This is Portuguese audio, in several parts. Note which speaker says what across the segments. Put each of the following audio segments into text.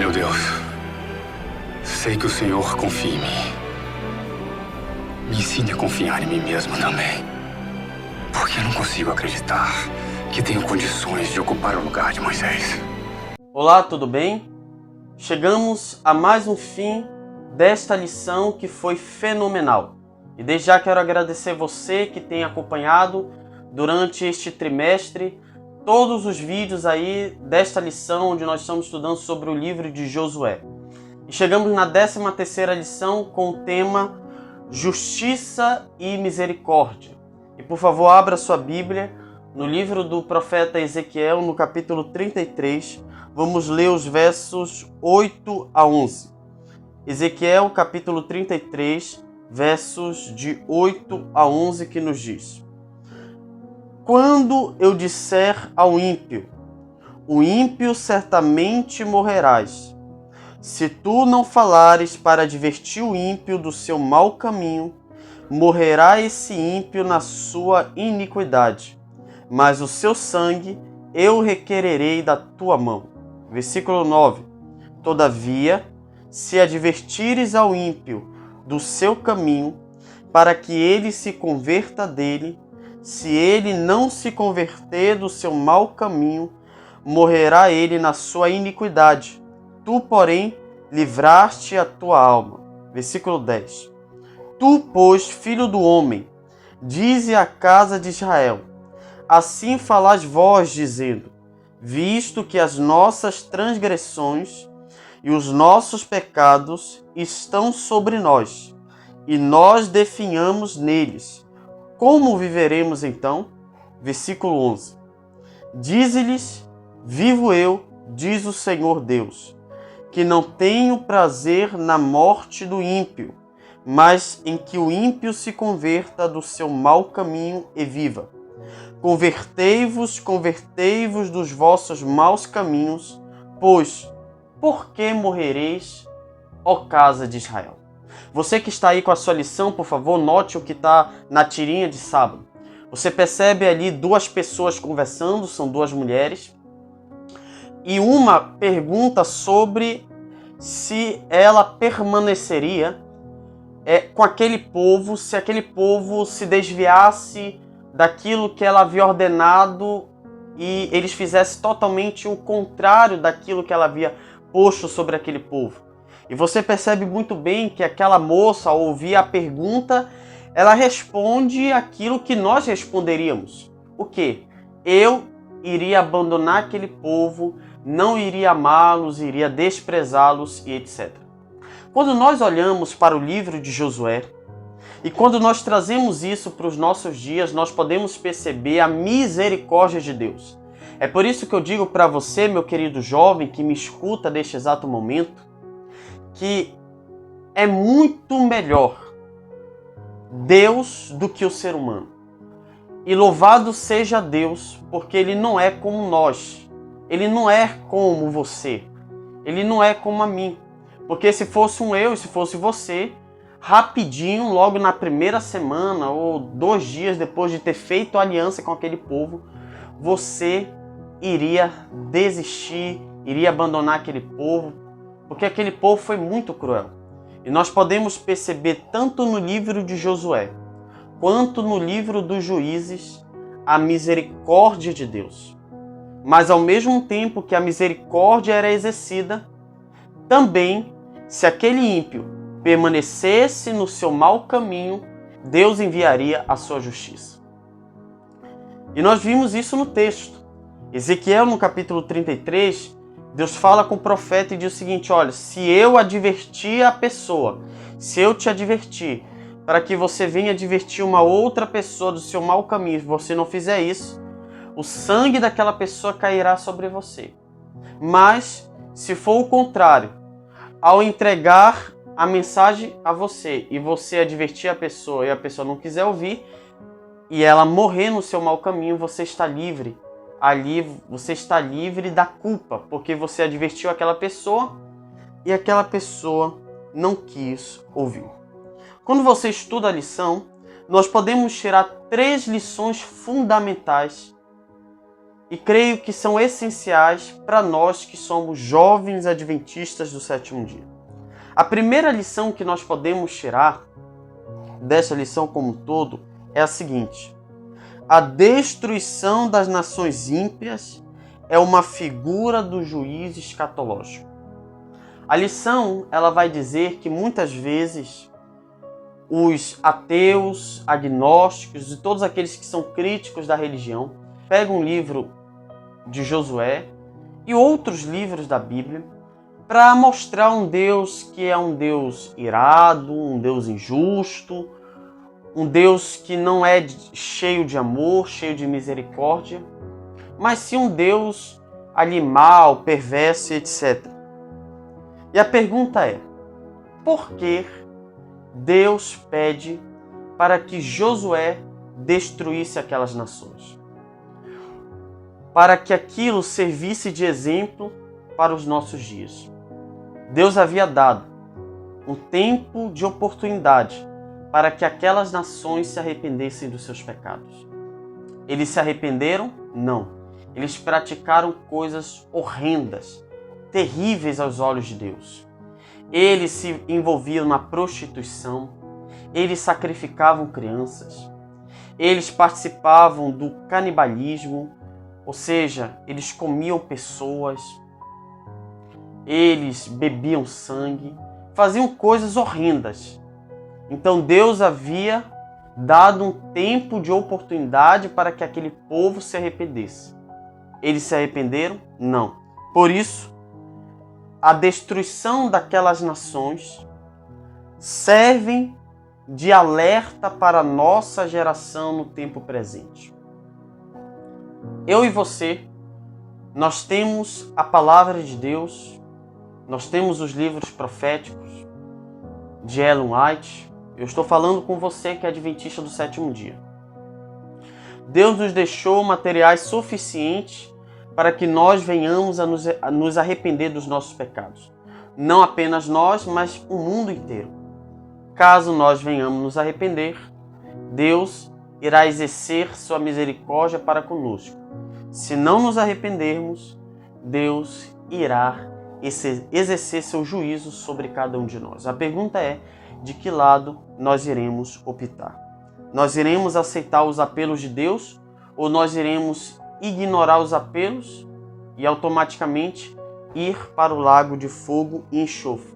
Speaker 1: Meu Deus, sei que o Senhor confia em mim. Me ensine a confiar em mim mesmo também. Porque eu não consigo acreditar que tenho condições de ocupar o lugar de Moisés.
Speaker 2: Olá, tudo bem? Chegamos a mais um fim desta lição que foi fenomenal. E desde já quero agradecer você que tem acompanhado durante este trimestre todos os vídeos aí desta lição onde nós estamos estudando sobre o livro de Josué. E chegamos na 13ª lição com o tema Justiça e Misericórdia. E por favor, abra sua Bíblia no livro do profeta Ezequiel, no capítulo 33. Vamos ler os versos 8 a 11. Ezequiel, capítulo 33, versos de 8 a 11, que nos diz: Quando eu disser ao ímpio, o ímpio certamente morrerás, se tu não falares para advertir o ímpio do seu mau caminho, morrerá esse ímpio na sua iniquidade, mas o seu sangue eu requererei da tua mão. Versículo 9. Todavia, se advertires ao ímpio do seu caminho, para que ele se converta dele, se ele não se converter do seu mau caminho, morrerá ele na sua iniquidade. Tu, porém, livraste a tua alma. Versículo 10. Tu, pois, filho do homem, dize à casa de Israel: assim falais vós, dizendo: visto que as nossas transgressões e os nossos pecados estão sobre nós, e nós definhamos neles, como viveremos então? Versículo 11. Dize-lhes: vivo eu, diz o Senhor Deus, que não tenho prazer na morte do ímpio, mas em que o ímpio se converta do seu mau caminho e viva. Convertei-vos dos vossos maus caminhos, pois por que morrereis, ó casa de Israel? Você que está aí com a sua lição, por favor, note o que está na tirinha de sábado. Você percebe ali duas pessoas conversando, são duas mulheres, e uma pergunta sobre se ela permaneceria com aquele povo, se aquele povo se desviasse daquilo que ela havia ordenado e eles fizessem totalmente o contrário daquilo que ela havia posto sobre aquele povo. E você percebe muito bem que aquela moça, ao ouvir a pergunta, ela responde aquilo que nós responderíamos. O quê? Eu iria abandonar aquele povo, não iria amá-los, iria desprezá-los e etc. Quando nós olhamos para o livro de Josué, e quando nós trazemos isso para os nossos dias, nós podemos perceber a misericórdia de Deus. É por isso que eu digo para você, meu querido jovem, que me escuta neste exato momento, que é muito melhor Deus do que o ser humano. E louvado seja Deus, porque Ele não é como nós. Ele não é como você. Ele não é como a mim. Porque se fosse eu e se fosse você, rapidinho, logo na primeira semana ou 2 dias depois de ter feito aliança com aquele povo, você iria desistir, iria abandonar aquele povo, porque aquele povo foi muito cruel. E nós podemos perceber tanto no livro de Josué, quanto no livro dos Juízes, a misericórdia de Deus. Mas ao mesmo tempo que a misericórdia era exercida, também, se aquele ímpio permanecesse no seu mau caminho, Deus enviaria a sua justiça. E nós vimos isso no texto. Ezequiel, no capítulo 33, Deus fala com o profeta e diz o seguinte: olha, se eu advertir a pessoa, se eu te advertir, para que você venha advertir uma outra pessoa do seu mau caminho, se você não fizer isso, o sangue daquela pessoa cairá sobre você. Mas, se for o contrário, ao entregar a mensagem a você e você advertir a pessoa e a pessoa não quiser ouvir e ela morrer no seu mau caminho, você está livre. Ali você está livre da culpa, porque você advertiu aquela pessoa e aquela pessoa não quis ouvir. Quando você estuda a lição, nós podemos tirar 3 lições fundamentais e creio que são essenciais para nós que somos jovens adventistas do sétimo dia. A primeira lição que nós podemos tirar dessa lição como um todo é a seguinte: a destruição das nações ímpias é uma figura do juízo escatológico. A lição, ela vai dizer que muitas vezes os ateus, agnósticos e todos aqueles que são críticos da religião pegam um livro de Josué e outros livros da Bíblia para mostrar um Deus que é um Deus irado, um Deus injusto, um Deus que não é cheio de amor, cheio de misericórdia, mas sim um Deus ali mau, perverso, etc. E a pergunta é: por que Deus pede para que Josué destruísse aquelas nações? Para que aquilo servisse de exemplo para os nossos dias. Deus havia dado um tempo de oportunidade para que aquelas nações se arrependessem dos seus pecados. Eles se arrependeram? Não. Eles praticaram coisas horrendas, terríveis aos olhos de Deus. Eles se envolviam na prostituição, eles sacrificavam crianças, eles participavam do canibalismo, ou seja, eles comiam pessoas, eles bebiam sangue, faziam coisas horrendas. Então Deus havia dado um tempo de oportunidade para que aquele povo se arrependesse. Eles se arrependeram? Não. Por isso, a destruição daquelas nações servem de alerta para a nossa geração no tempo presente. Eu e você, nós temos a palavra de Deus, nós temos os livros proféticos de Ellen White. Eu estou falando com você que é adventista do sétimo dia. Deus nos deixou materiais suficientes para que nós venhamos a nos arrepender dos nossos pecados. Não apenas nós, mas o mundo inteiro. Caso nós venhamos nos arrepender, Deus irá exercer sua misericórdia para conosco. Se não nos arrependermos, Deus irá exercer seu juízo sobre cada um de nós. A pergunta é: de que lado nós iremos optar? Nós iremos aceitar os apelos de Deus ou nós iremos ignorar os apelos e automaticamente ir para o lago de fogo e enxofre?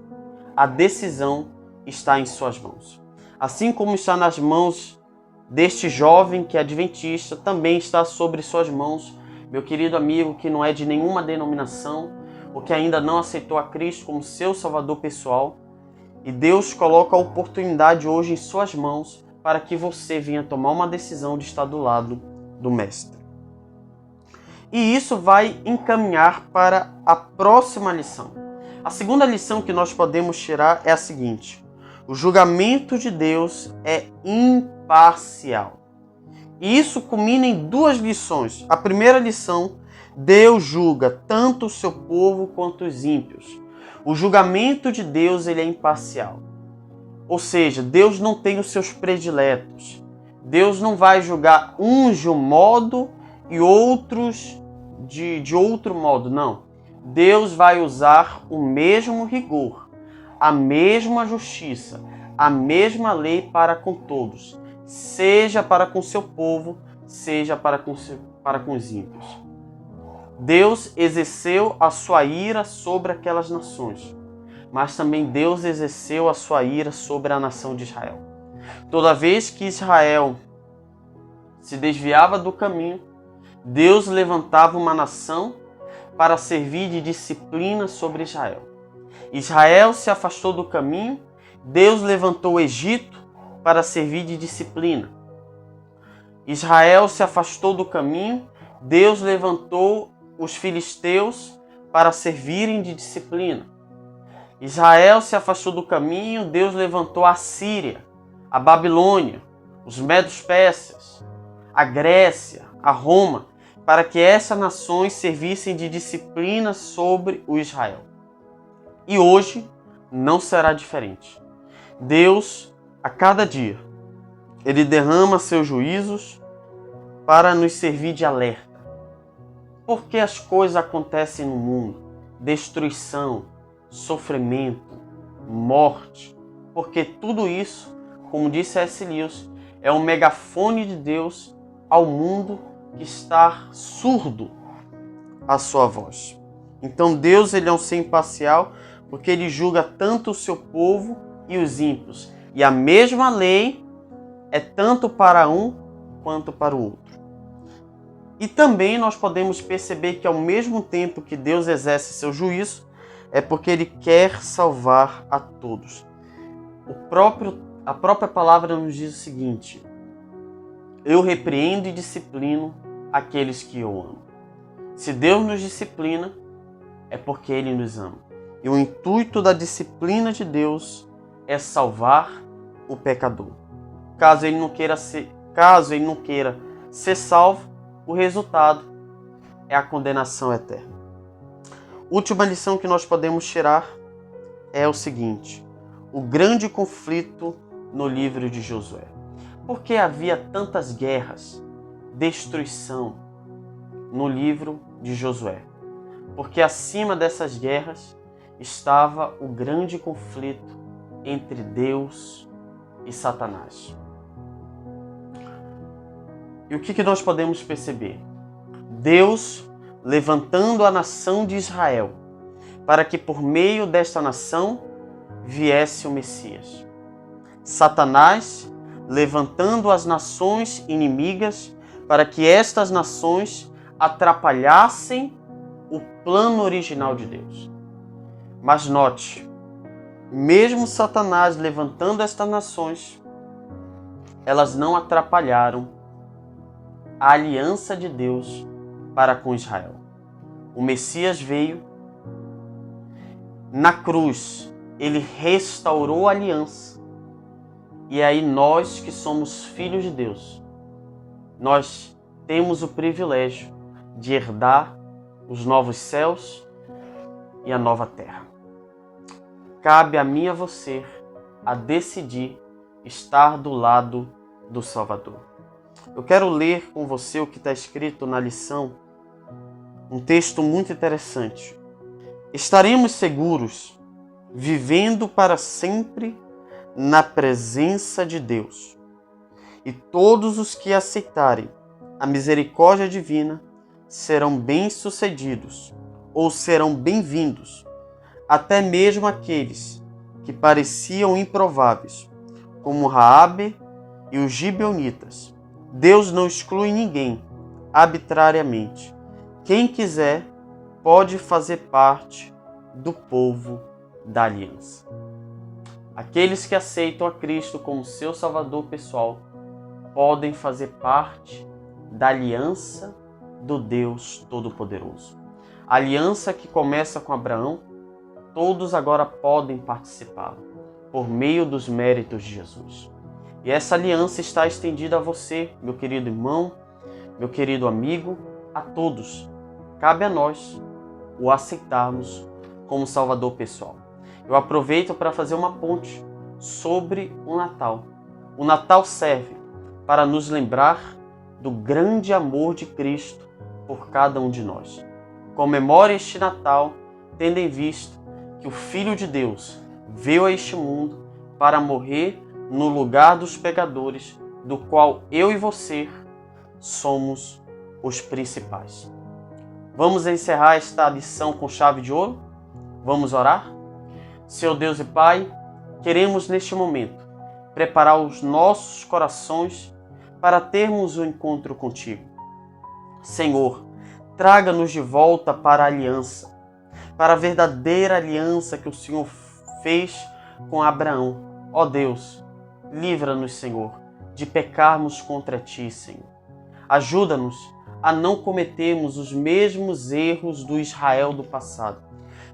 Speaker 2: A decisão está em suas mãos. Assim como está nas mãos deste jovem que é adventista, também está sobre suas mãos, meu querido amigo que não é de nenhuma denominação ou que ainda não aceitou a Cristo como seu Salvador pessoal. E Deus coloca a oportunidade hoje em suas mãos para que você venha tomar uma decisão de estar do lado do Mestre. E isso vai encaminhar para a próxima lição. A segunda lição que nós podemos tirar é a seguinte: o julgamento de Deus é imparcial. E isso culmina em duas lições. A primeira lição: Deus julga tanto o seu povo quanto os ímpios. O julgamento de Deus ele é imparcial. Ou seja, Deus não tem os seus prediletos. Deus não vai julgar uns de um modo e outros de outro modo, não. Deus vai usar o mesmo rigor, a mesma justiça, a mesma lei para com todos, seja para com seu povo, seja para com os ímpios. Deus exerceu a sua ira sobre aquelas nações, mas também Deus exerceu a sua ira sobre a nação de Israel. Toda vez que Israel se desviava do caminho, Deus levantava uma nação para servir de disciplina sobre Israel. Israel se afastou do caminho, Deus levantou o Egito para servir de disciplina. Israel se afastou do caminho, Deus levantou os filisteus para servirem de disciplina. Israel se afastou do caminho, Deus levantou a Síria, a Babilônia, os Medos-Persas, a Grécia, a Roma, para que essas nações servissem de disciplina sobre o Israel. E hoje não será diferente. Deus, a cada dia, Ele derrama seus juízos para nos servir de alerta. Por que as coisas acontecem no mundo? Destruição, sofrimento, morte. Porque tudo isso, como disse C.S. Lewis, é um megafone de Deus ao mundo que está surdo à sua voz. Então Deus, ele é um ser imparcial, porque ele julga tanto o seu povo e os ímpios. E a mesma lei é tanto para um quanto para o outro. E também nós podemos perceber que ao mesmo tempo que Deus exerce seu juízo, é porque ele quer salvar a todos. A própria palavra nos diz o seguinte: eu repreendo e disciplino aqueles que eu amo. Se Deus nos disciplina, é porque Ele nos ama. E o intuito da disciplina de Deus é salvar o pecador. Caso ele não queira ser salvo, o resultado é a condenação eterna. Última lição que nós podemos tirar é o seguinte: o grande conflito no livro de Josué. Por que havia tantas guerras, destruição no livro de Josué? Porque acima dessas guerras estava o grande conflito entre Deus e Satanás. E o que nós podemos perceber? Deus levantando a nação de Israel para que por meio desta nação viesse o Messias. Satanás levantando as nações inimigas para que estas nações atrapalhassem o plano original de Deus. Mas note, mesmo Satanás levantando estas nações, elas não atrapalharam a aliança de Deus para com Israel. O Messias veio, na cruz, ele restaurou a aliança. E aí nós que somos filhos de Deus, nós temos o privilégio de herdar os novos céus e a nova terra. Cabe a mim e a você a decidir estar do lado do Salvador. Eu quero ler com você o que está escrito na lição, um texto muito interessante. Estaremos seguros vivendo para sempre na presença de Deus. E todos os que aceitarem a misericórdia divina serão bem-sucedidos ou serão bem-vindos, até mesmo aqueles que pareciam improváveis, como Raabe e os gibeonitas. Deus não exclui ninguém arbitrariamente. Quem quiser pode fazer parte do povo da aliança. Aqueles que aceitam a Cristo como seu Salvador pessoal podem fazer parte da aliança do Deus Todo-Poderoso. A aliança que começa com Abraão, todos agora podem participar por meio dos méritos de Jesus. E essa aliança está estendida a você, meu querido irmão, meu querido amigo, a todos. Cabe a nós o aceitarmos como Salvador pessoal. Eu aproveito para fazer uma ponte sobre o Natal. O Natal serve para nos lembrar do grande amor de Cristo por cada um de nós. Comemore este Natal tendo em vista que o Filho de Deus veio a este mundo para morrer no lugar dos pecadores, do qual eu e você somos os principais. Vamos encerrar esta lição com chave de ouro? Vamos orar? Senhor Deus e Pai, queremos neste momento preparar os nossos corações para termos um encontro contigo. Senhor, traga-nos de volta para a aliança, para a verdadeira aliança que o Senhor fez com Abraão. Ó Deus, livra-nos, Senhor, de pecarmos contra Ti, Senhor. Ajuda-nos a não cometermos os mesmos erros do Israel do passado,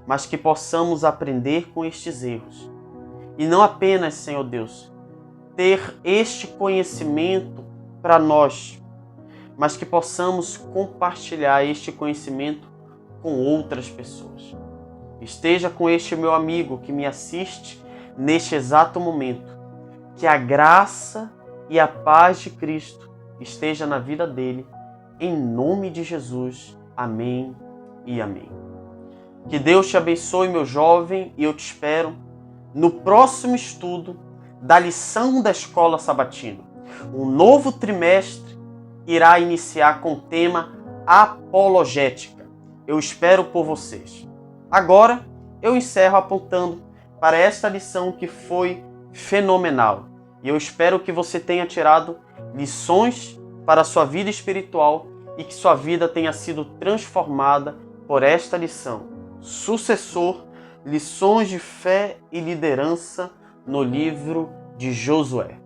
Speaker 2: mas que possamos aprender com estes erros. E não apenas, Senhor Deus, ter este conhecimento para nós, mas que possamos compartilhar este conhecimento com outras pessoas. Esteja com este meu amigo que me assiste neste exato momento. Que a graça e a paz de Cristo esteja na vida dele, em nome de Jesus, Amém e amém. Que Deus te abençoe, meu jovem, e eu te espero no próximo estudo da lição da Escola Sabatina. Um novo trimestre irá iniciar com o tema apologética. Eu espero por vocês. Agora, eu encerro apontando para esta lição que foi fenomenal. E eu espero que você tenha tirado lições para a sua vida espiritual e que sua vida tenha sido transformada por esta lição. Sucessor, lições de fé e liderança no livro de Josué.